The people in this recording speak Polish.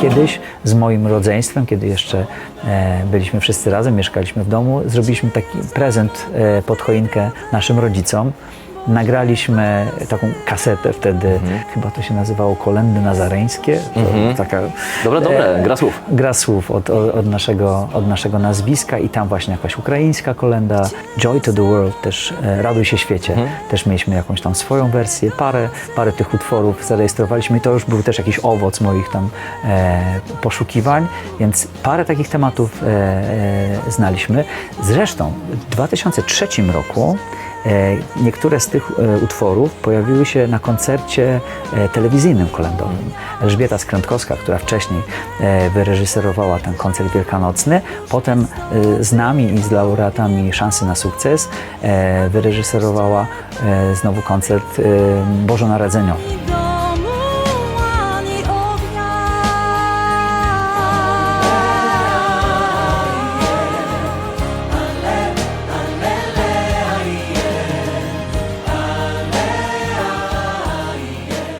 Kiedyś z moim rodzeństwem, kiedy jeszcze byliśmy wszyscy razem, mieszkaliśmy w domu, zrobiliśmy taki prezent pod choinkę naszym rodzicom. Nagraliśmy taką kasetę wtedy, chyba to się nazywało Kolędy Nazareńskie. Taka, Dobre, gra słów. Gra słów od naszego nazwiska i tam właśnie jakaś ukraińska kolenda. Joy to the World, też Raduj się świecie. Też mieliśmy jakąś tam swoją wersję, parę tych utworów zarejestrowaliśmy i to już był też jakiś owoc moich tam poszukiwań, więc parę takich tematów znaliśmy. Zresztą w 2003 roku niektóre z tych utworów pojawiły się na koncercie telewizyjnym kolędowym. Elżbieta Skrętkowska, która wcześniej wyreżyserowała ten koncert wielkanocny, potem z nami i z laureatami Szansy na sukces wyreżyserowała znowu koncert bożonarodzeniowy.